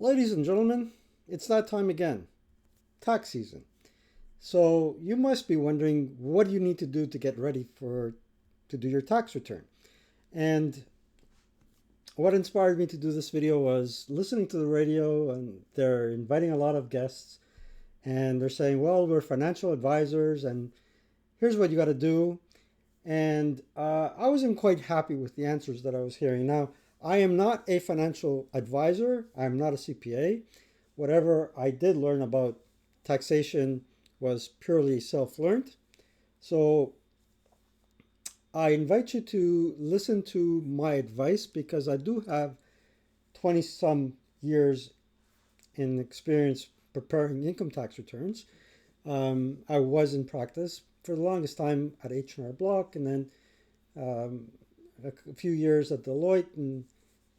Ladies and gentlemen, it's that time again, tax season. So you must be wondering what do you need to do to get ready to do your tax return. And what inspired me to do this video was listening to the radio, and they're inviting a lot of guests, and they're saying, well, we're financial advisors and here's what you got to do. And I wasn't quite happy with the answers that I was hearing. Now, I am not a financial advisor. I'm not a CPA. Whatever I did learn about taxation was purely self-learned. So I invite you to listen to my advice because I do have 20 some years in experience preparing income tax returns. I was in practice for the longest time at H&R Block, and then a few years at Deloitte and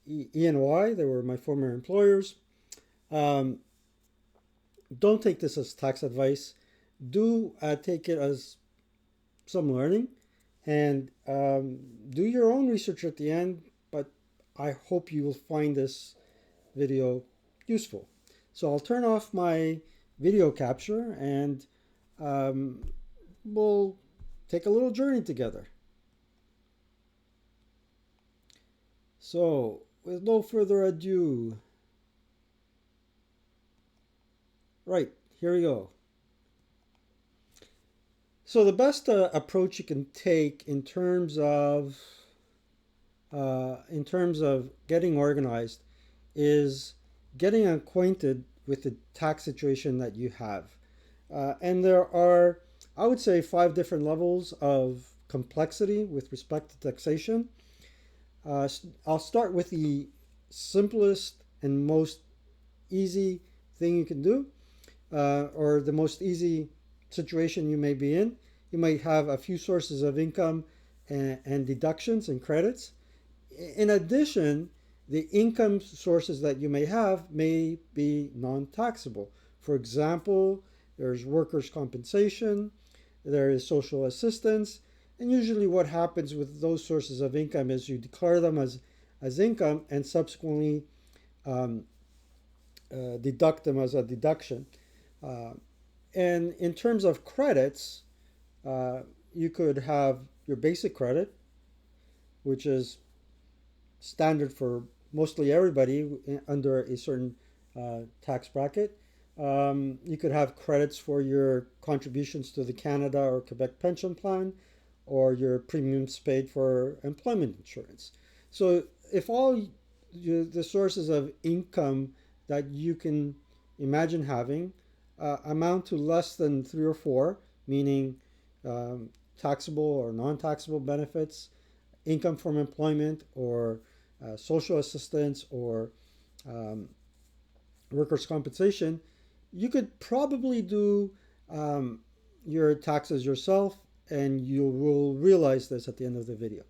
E&Y. They were my former employers. Um, don't take this as tax advice. Do take it as some learning, and do your own research at the end. But I hope you will find this video useful. So I'll turn off my video capture and we'll take a little journey together. So, with no further ado, right, here we go. So the best approach you can take in terms of getting organized is getting acquainted with the tax situation that you have. And there are, I would say, 5 different levels of complexity with respect to taxation. I'll start with the simplest and most easy thing you can do, or the most easy situation you may be in. You might have a few sources of income and deductions and credits. In addition, the income sources that you may have may be non-taxable. For example, there's workers' compensation, there is social assistance, and usually what happens with those sources of income is you declare them as income and subsequently um, deduct them as a deduction. Uh, and in terms of credits, uh, you could have your basic credit, which is standard for mostly everybody under a certain tax bracket. You could have credits for your contributions to the Canada or Quebec pension plan or your premiums paid for employment insurance. So if all the sources of income that you can imagine having amount to less than three or four, meaning taxable or non-taxable benefits, income from employment, or social assistance, or um, workers' compensation, you could probably do your taxes yourself, and you will realize this at the end of the video.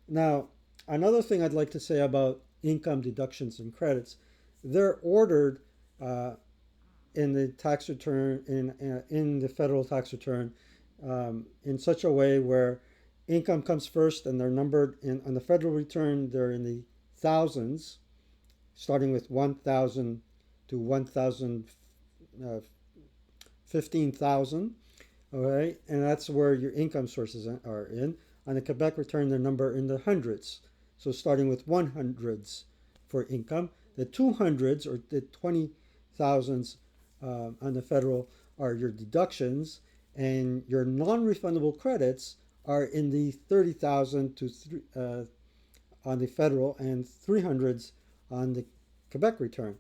Now, another thing I'd like to say about income deductions and credits, they're ordered in the tax return in the federal tax return in such a way where income comes first, and they're numbered on the federal return. They're in the thousands, starting with 1,000 to 1,000, 15,000. All right, and that's where your income sources are in. On the Quebec return, they're numbered in the hundreds. So starting with 100s for income, the 200s or the 20,000s on the federal are your deductions, and your non-refundable credits are in the 30,000 to on the federal and 300s on the Quebec return.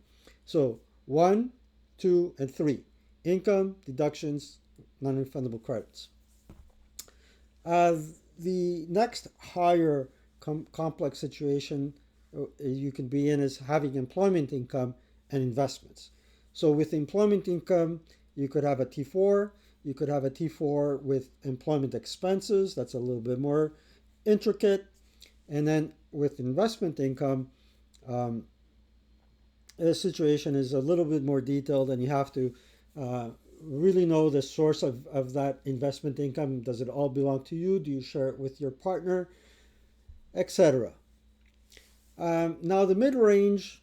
So 1, 2, and 3: income, deductions, non-refundable credits. Uh, the next higher complex situation you can be in is having employment income and investments. So with employment income, you could have a T4. You could have a T4 with employment expenses. That's a little bit more intricate. And then with investment income, um, the situation is a little bit more detailed, and you have to uh, really know the source of that investment income. Does it all belong to you? Do you share it with your partner, etc.? Now, the mid range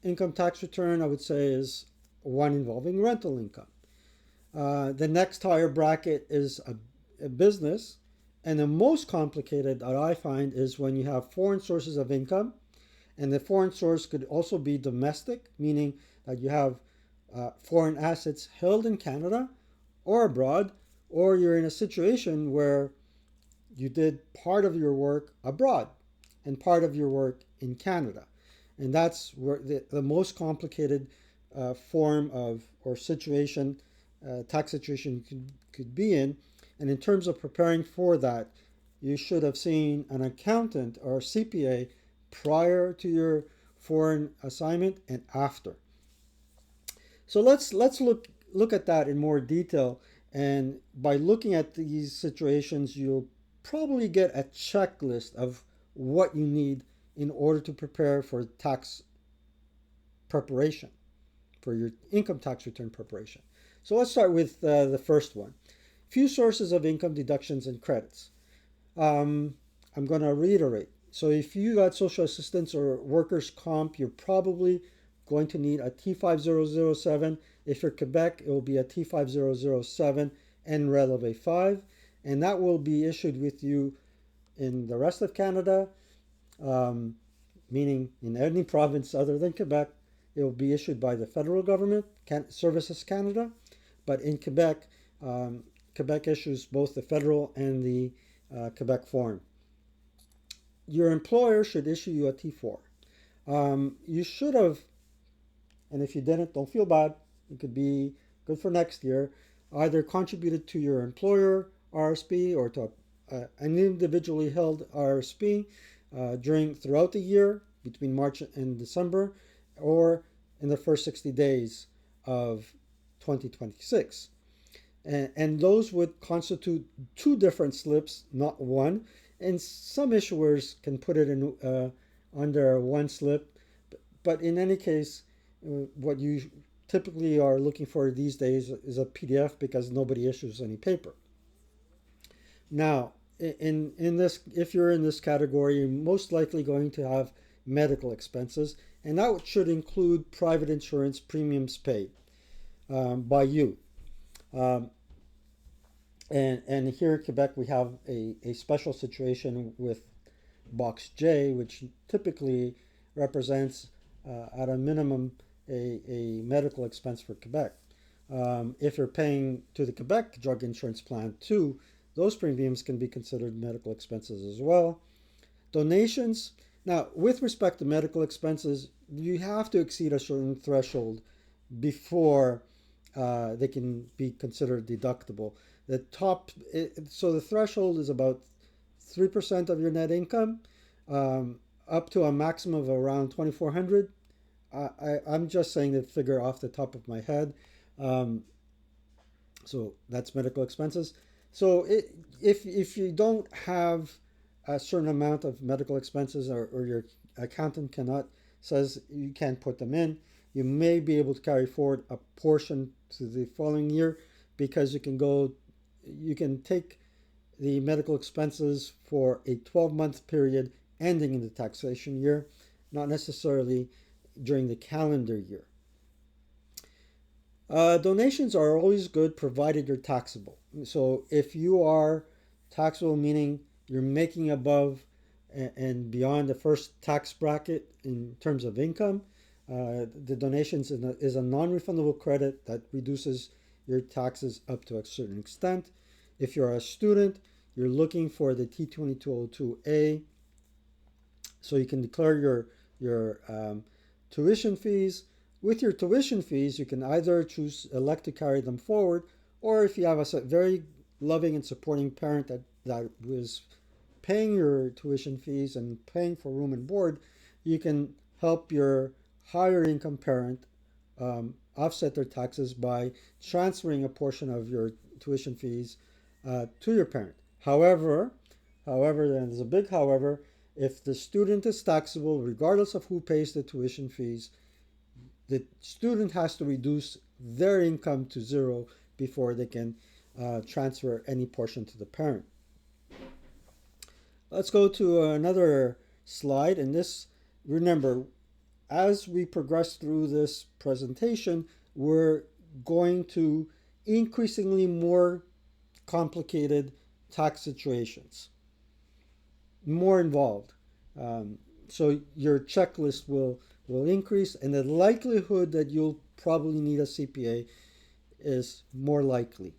income tax return, I would say, is one involving rental income. The next higher bracket is a business. And the most complicated that I find is when you have foreign sources of income. And the foreign source could also be domestic, meaning that you have foreign assets held in Canada or abroad, or you're in a situation where you did part of your work abroad and part of your work in Canada. And that's where the most complicated form of or situation, tax situation could be in. And in terms of preparing for that, you should have seen an accountant or CPA prior to your foreign assignment and after. So let's look at that in more detail. And by looking at these situations, you'll probably get a checklist of what you need in order to prepare for tax preparation, for your income tax return preparation. So let's start with the first one. Few sources of income deductions and credits. I'm going to reiterate. So if you got social assistance or workers' comp, you're probably going to need a T5007. If you're Quebec, it will be a T5007 and Releve 5. And that will be issued with you in the rest of Canada, meaning in any province other than Quebec. It will be issued by the federal government, Services Canada. But in Quebec, Quebec issues both the federal and the Quebec form. Your employer should issue you a T4. You should have, and if you didn't, don't feel bad. It could be good for next year. Either contributed to your employer RSP or to an individually held RSP throughout the year between March and December, or in the first 60 days of 2026. And those would constitute two different slips, not one. And some issuers can put it in under one slip. But in any case, what you typically are looking for these days is a PDF because nobody issues any paper. Now, in this, if you're in this category, you're most likely going to have medical expenses, and that should include private insurance premiums paid by you. And here in Quebec, we have a special situation with Box J, which typically represents at a minimum a medical expense for Quebec. If you're paying to the Quebec drug insurance plan too, those premiums can be considered medical expenses as well. Donations. Now, with respect to medical expenses, you have to exceed a certain threshold before they can be considered deductible. So the threshold is about 3% of your net income, up to a maximum of around 2,400. I'm just saying the figure off the top of my head. So that's medical expenses. So if you don't have a certain amount of medical expenses, or your accountant says you can't put them in, you may be able to carry forward a portion to the following year, because you can take the medical expenses for a 12-month period ending in the taxation year, not necessarily during the calendar year. Donations are always good provided you're taxable. So if you are taxable, meaning you're making above and beyond the first tax bracket in terms of income, the donations is a non-refundable credit that reduces your taxes up to a certain extent. If you're a student, you're looking for the T2202A, so you can declare your tuition fees. With your tuition fees, you can either elect to carry them forward, or if you have a very loving and supporting parent that was paying your tuition fees and paying for room and board, you can help your higher income parent offset their taxes by transferring a portion of your tuition fees to your parent. However, and there's a big however, if the student is taxable, regardless of who pays the tuition fees, the student has to reduce their income to zero before they can transfer any portion to the parent. Let's go to another slide. And this, remember, as we progress through this presentation, we're going to increasingly more complicated tax situations, more involved. Um, so your checklist will increase, and the likelihood that you'll probably need a CPA is more likely.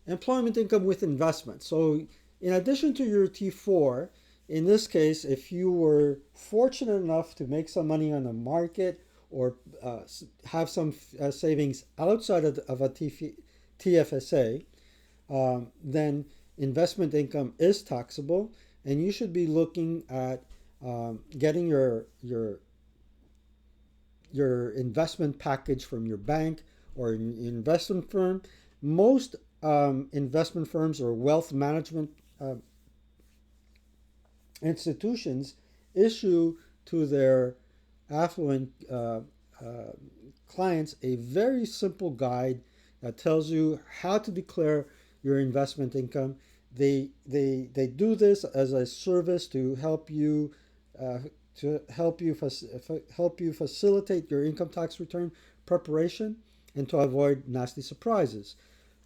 Employment income with investment. So in addition to your T4, in this case, if you were fortunate enough to make some money on the market or have some savings outside of a TFSA, then investment income is taxable, and you should be looking at getting your investment package from your bank or investment firm. Most investment firms or wealth management institutions issue to their affluent clients a very simple guide that tells you how to declare your investment income. They do this as a service to help you uh, help you facilitate your income tax return preparation and to avoid nasty surprises.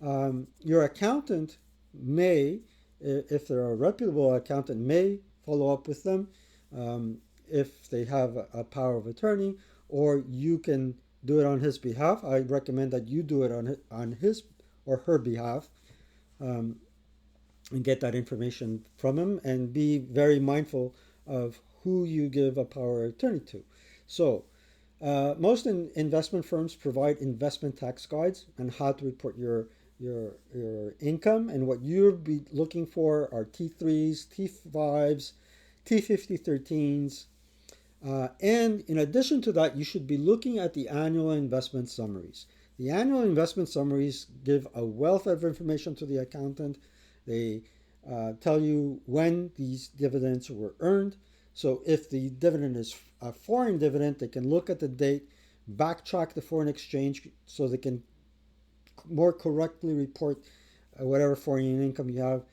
Your accountant may, if they're a reputable accountant, may follow up with them um, if they have a power of attorney, or you can do it on his behalf. I recommend that you do it on his or her behalf, um, and get that information from him, and be very mindful of who you give a power of attorney to. So, most investment firms provide investment tax guides on how to report your income, and what you'll be looking for are T3s, T5s, T5013s, and in addition to that, you should be looking at the annual investment summaries. The annual investment summaries give a wealth of information to the accountant. They tell you when these dividends were earned. So if the dividend is a foreign dividend, they can look at the date, backtrack the foreign exchange so they can more correctly report whatever foreign income you have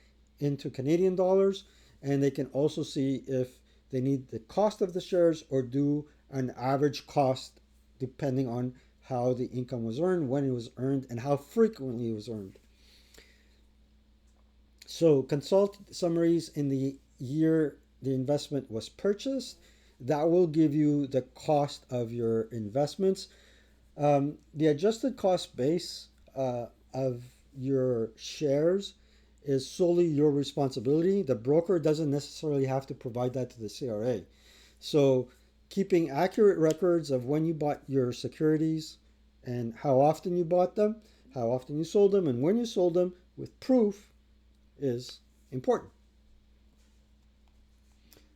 into Canadian dollars. And they can also see if they need the cost of the shares or do an average cost depending on how the income was earned, when it was earned, and how frequently it was earned. So consult summaries in the year the investment was purchased. That will give you the cost of your investments. The adjusted cost base of your shares is solely your responsibility. The broker doesn't necessarily have to provide that to the CRA. So, keeping accurate records of when you bought your securities and how often you bought them, how often you sold them, and when you sold them with proof is important.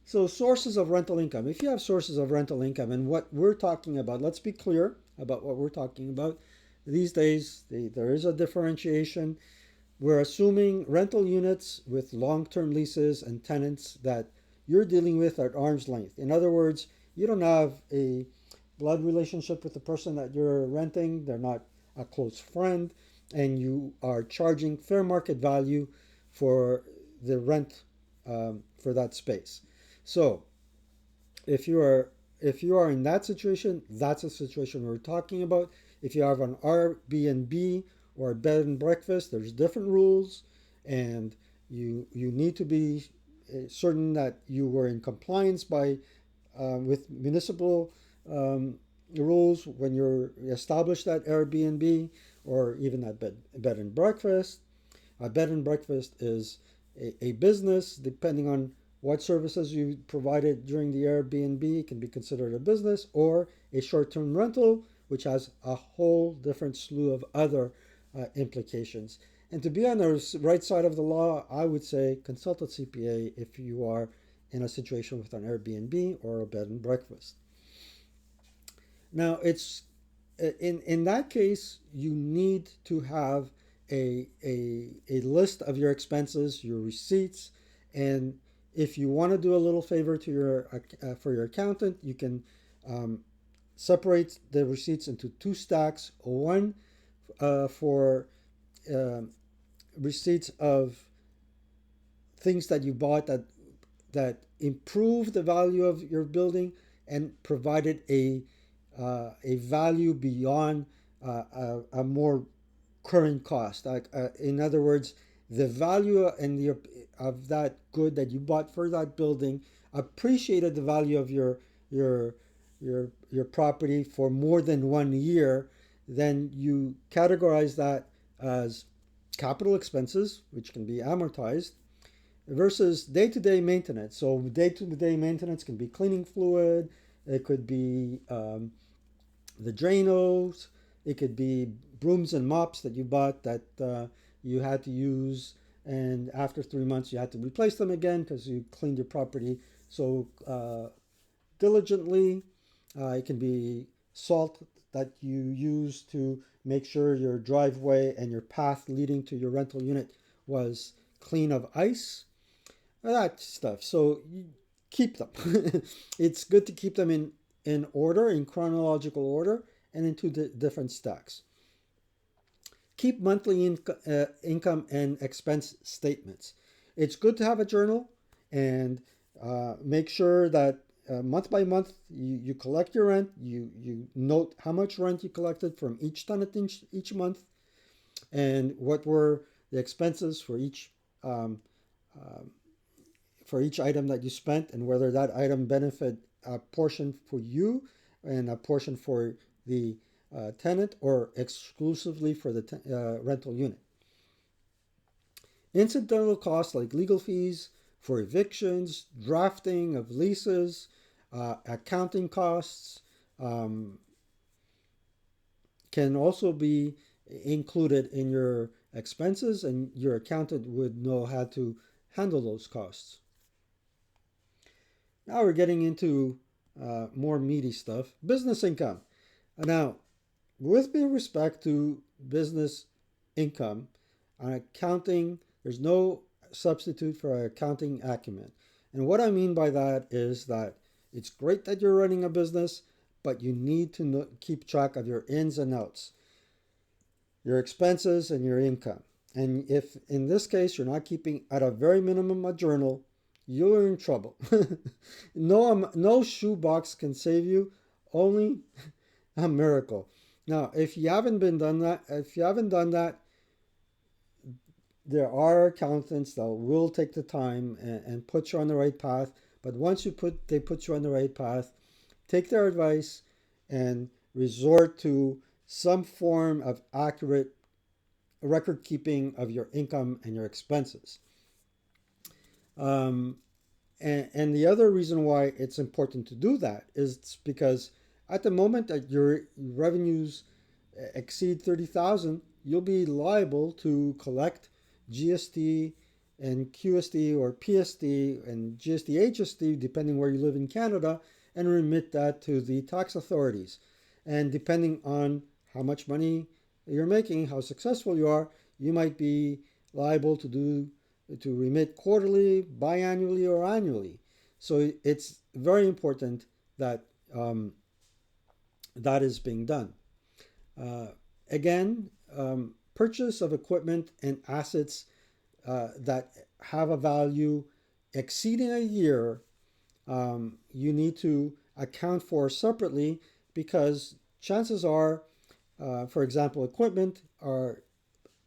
So, sources of rental income. If you have sources of rental income, and what we're talking about, let's be clear about what we're talking about. These days, there is a differentiation. We're assuming rental units with long term leases and tenants that you're dealing with at arm's length. In other words, you don't have a blood relationship with the person that you're renting, they're not a close friend, and you are charging fair market value for the rent for that space. So if you are in that situation, that's a situation we're talking about. If you have an Airbnb or a bed and breakfast, there's different rules, and you need to be certain that you were in compliance by with municipal rules when you establish that Airbnb or even that bed and breakfast. A bed and breakfast is a business, depending on what services you provided during the Airbnb. It can be considered a business, or a short-term rental, which has a whole different slew of other implications. And to be on the right side of the law, I would say consult a CPA if you are in a situation with an Airbnb or a bed and breakfast. Now, it's in that case, you need to have a list of your expenses, your receipts, and if you want to do a little favor to your for your accountant, you can um, separate the receipts into two stacks. One for uh, receipts of things that you bought that improve the value of your building, and provided a value beyond a more current cost. In other words, the value and the of that good that you bought for that building appreciated the value of your your property for more than 1 year. Then you categorize that as capital expenses, which can be amortized, versus day-to-day maintenance. So day-to-day maintenance can be cleaning fluid, it could be the Drano, it could be brooms and mops that you bought that you had to use, and after 3 months you had to replace them again because you cleaned your property so diligently. It can be salt that you use to make sure your driveway and your path leading to your rental unit was clean of ice, that stuff. So you keep them. It's good to keep them in order, in chronological order, and into the different stacks. Keep monthly income and expense statements. It's good to have a journal and make sure that month by month you collect your rent. You note how much rent you collected from each tenant each month, and what were the expenses um, for each item that you spent, and whether that item benefit a portion for you and a portion for the tenant, or exclusively for the rental unit. Incidental costs like legal fees for evictions, drafting of leases, accounting costs um, can also be included in your expenses, and your accountant would know how to handle those costs. Now we're getting into more meaty stuff. Business income. Now, with respect to business income, on accounting, there's no substitute for accounting acumen. And what I mean by that is that it's great that you're running a business, but you need to keep track of your ins and outs, your expenses and your income. And if in this case you're not keeping at a very minimum a journal, you're in trouble. No shoebox can save you, only a miracle. Now, if you haven't done that, there are accountants that will take the time and put you on the right path. But once they put you on the right path, take their advice and resort to some form of accurate record keeping of your income and your expenses. Um, and the other reason why it's important to do that is because at the moment that your revenues exceed 30,000, you'll be liable to collect GST and QST or PST and GST HST, depending where you live in Canada, and remit that to the tax authorities. And depending on how much money you're making, how successful you are, you might be liable to remit quarterly, biannually, or annually. So it's very important that that is being done. Uh, Again, purchase of equipment and assets that have a value exceeding a year, you need to account for separately, because chances are, for example, equipment are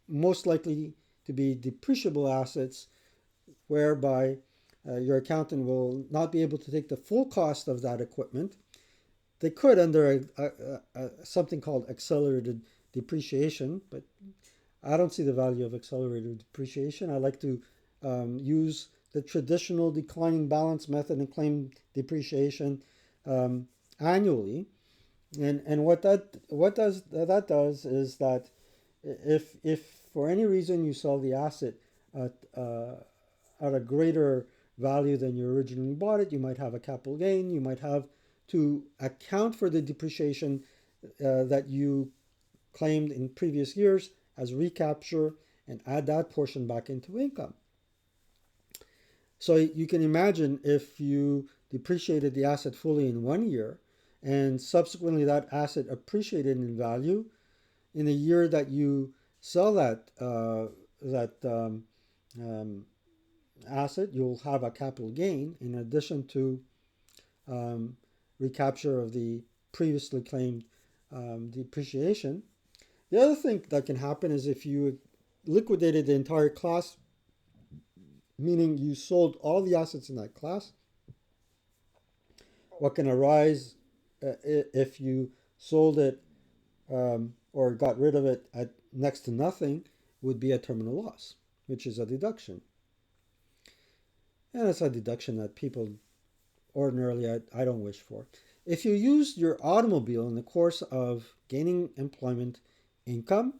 most likely to be depreciable assets, whereby your accountant will not be able to take the full cost of that equipment. They could under something called accelerated depreciation, but I don't see the value of accelerated depreciation. I like to use the traditional declining balance method and claim depreciation annually. And what that does is that if for any reason you sell the asset at at a greater value than you originally bought it, you might have a capital gain. You might have to account for the depreciation that you claimed in previous years as recapture and add that portion back into income. So you can imagine if you depreciated the asset fully in 1 year and subsequently that asset appreciated in value, in the year that you sell that asset, you'll have a capital gain in addition to um, recapture of the previously claimed depreciation. The other thing that can happen is if you liquidated the entire class, meaning you sold all the assets in that class, what can arise if you sold it or got rid of it at next to nothing would be a terminal loss, which is a deduction. And it's a deduction that people ordinarily I don't wish for. If you used your automobile in the course of gaining employment income,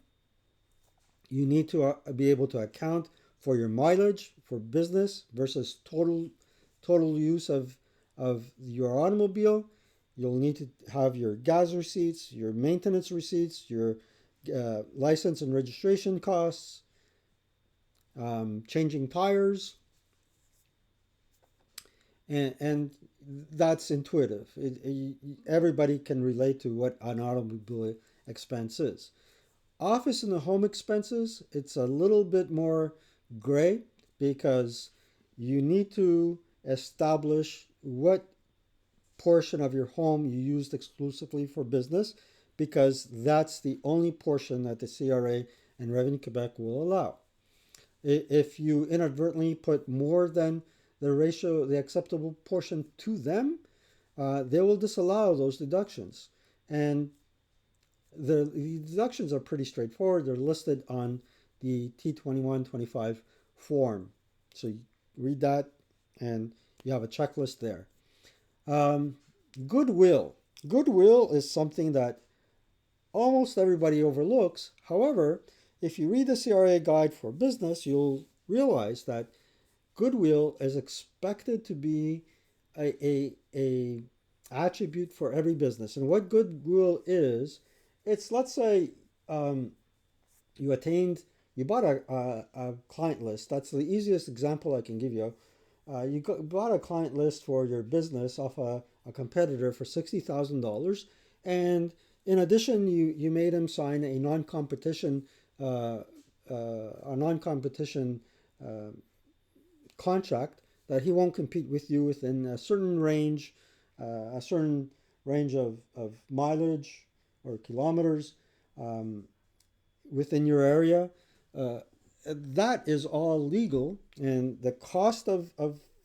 you need to be able to account for your mileage for business versus total use of your automobile. You'll need to have your gas receipts, your maintenance receipts, your license and registration costs, changing tires, and that's intuitive. Everybody can relate to what an automobile expense is. Office and the home expenses, it's a little bit more gray because you need to establish what portion of your home you used exclusively for business, because that's the only portion that the CRA and Revenue Quebec will allow. If you inadvertently put more than the ratio, the acceptable portion to them, they will disallow those deductions. And the deductions are pretty straightforward. They're listed on the T2125 form. So you read that and you have a checklist there. Goodwill. Goodwill is something that almost everybody overlooks. However, if you read the CRA guide for business, you'll realize that goodwill is expected to be a attribute for every business. And what goodwill is, it's, let's say you bought a client list. That's the easiest example I can give you. You bought a client list for your business off a competitor for $60,000, and in addition, you made him sign a non-competition contract that he won't compete with you within a certain range of mileage or kilometers within your area. That is all legal, and the cost of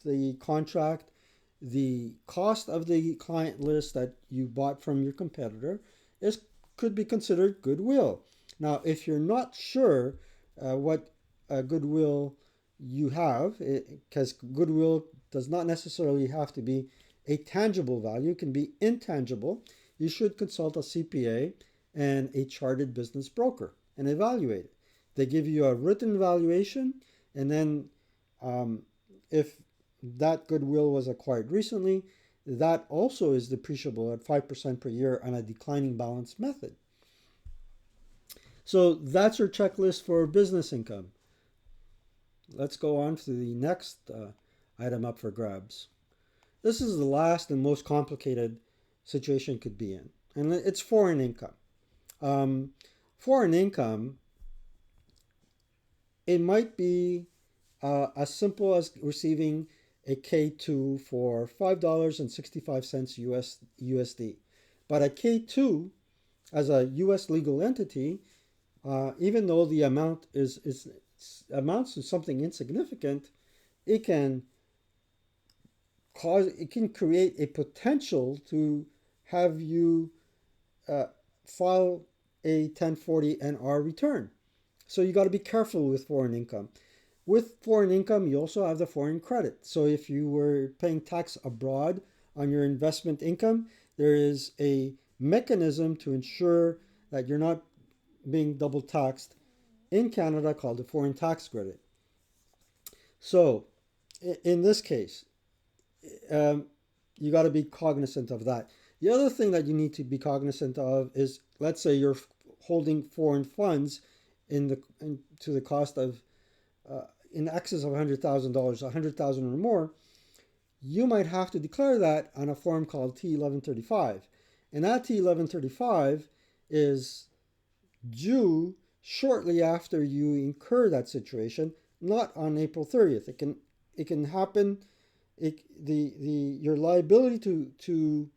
the contract, the cost of the client list that you bought from your competitor could be considered goodwill. Now, if you're not sure what goodwill you have, because goodwill does not necessarily have to be a tangible value, it can be intangible, you should consult a CPA and a chartered business broker and evaluate it. They give you a written valuation, and then if that goodwill was acquired recently, that also is depreciable at 5% per year on a declining balance method. So that's your checklist for business income. Let's go on to the next item up for grabs. This is the last and most complicated situation could be in, and it's foreign income. Foreign income, it might be as simple as receiving a K2 for $5.65 USD. But a K2 as a US legal entity, even though the amount amounts to something insignificant, it can create a potential to have you file a 1040 NR return. So you got to be careful with foreign income. With foreign income, you also have the foreign credit. So if you were paying tax abroad on your investment income, there is a mechanism to ensure that you're not being double taxed in Canada called the foreign tax credit. So in this case, you got to be cognizant of that. The other thing that you need to be cognizant of is, let's say you're holding foreign funds to the cost of in excess of $100,000, $100,000 or more, you might have to declare that on a form called T1135. And that T1135 is due shortly after you incur that situation, not on April 30th. It can happen. Your liability to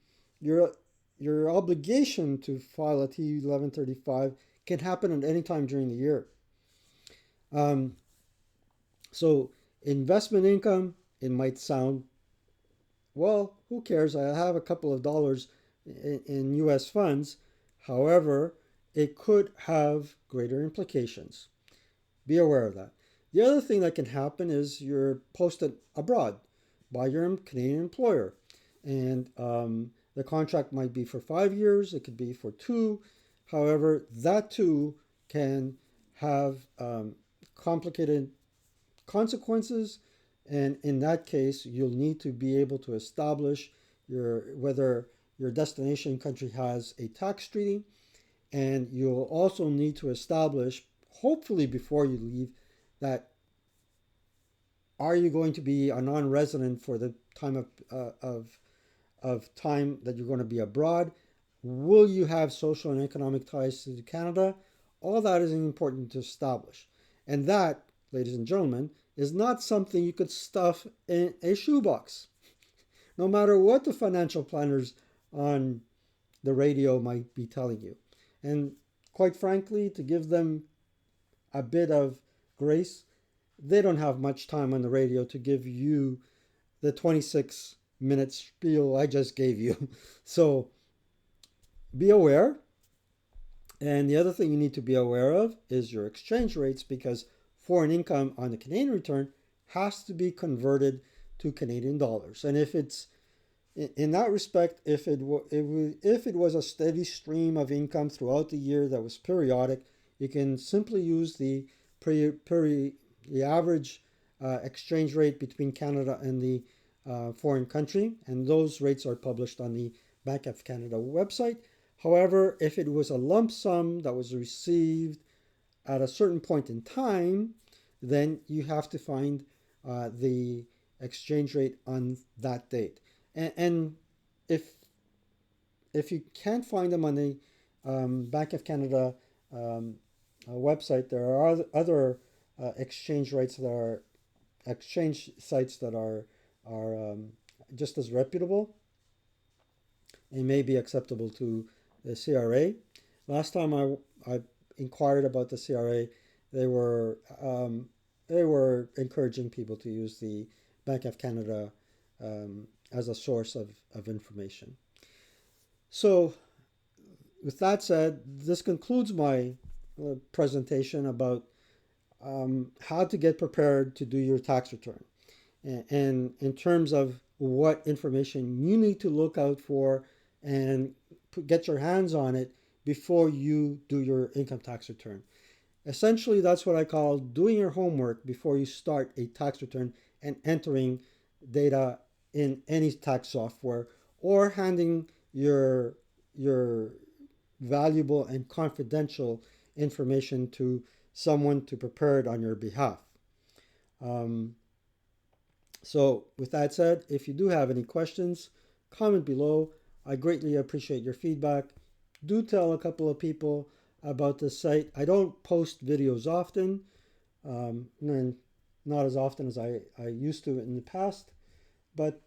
your your obligation to file a T1135 can happen at any time during the year. Um, so investment income, it might sound, well, who cares? I have a couple of dollars in U.S. funds. However, it could have greater implications. Be aware of that. The other thing that can happen is you're posted abroad by your Canadian employer, and the contract might be for 5 years. It could be for two. However, that too can have complicated consequences, and in that case, you'll need to be able to establish whether your destination country has a tax treaty, and you'll also need to establish, hopefully before you leave, that are you going to be a non-resident for the time of time that you're going to be abroad? Will you have social and economic ties to Canada? All that is important to establish. And that, ladies and gentlemen, is not something you could stuff in a shoebox. No matter what the financial planners on the radio might be telling you. And quite frankly, to give them a bit of grace, they don't have much time on the radio to give you the 26-minute spiel I just gave you. So be aware. And the other thing you need to be aware of is your exchange rates, because foreign income on the Canadian return has to be converted to Canadian dollars. And if it's in that respect, if it was a steady stream of income throughout the year that was periodic, you can simply use the average exchange rate between Canada and the foreign country, and those rates are published on the Bank of Canada website. However, if it was a lump sum that was received at a certain point in time, then you have to find the exchange rate on that date. And if you can't find them on the Bank of Canada website, there are other exchange rates that are exchange sites that are just as reputable and may be acceptable to the CRA. Last time I inquired about the CRA, they were encouraging people to use the Bank of Canada as a source of information. So, with that said, this concludes my presentation about how to get prepared to do your tax return. And in terms of what information you need to look out for and get your hands on it before you do your income tax return. Essentially, that's what I call doing your homework before you start a tax return and entering data in any tax software, or handing your valuable and confidential information to someone to prepare it on your behalf. So with that said, if you do have any questions, comment below. I greatly appreciate your feedback. Do tell a couple of people about the site. I don't post videos often, and not as often as I used to in the past, but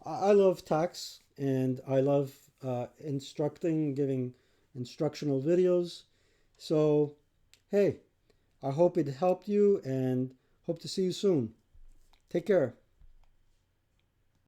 I love tax, and I love instructing, giving instructional videos. So, hey, I hope it helped you, and hope to see you soon. Take care.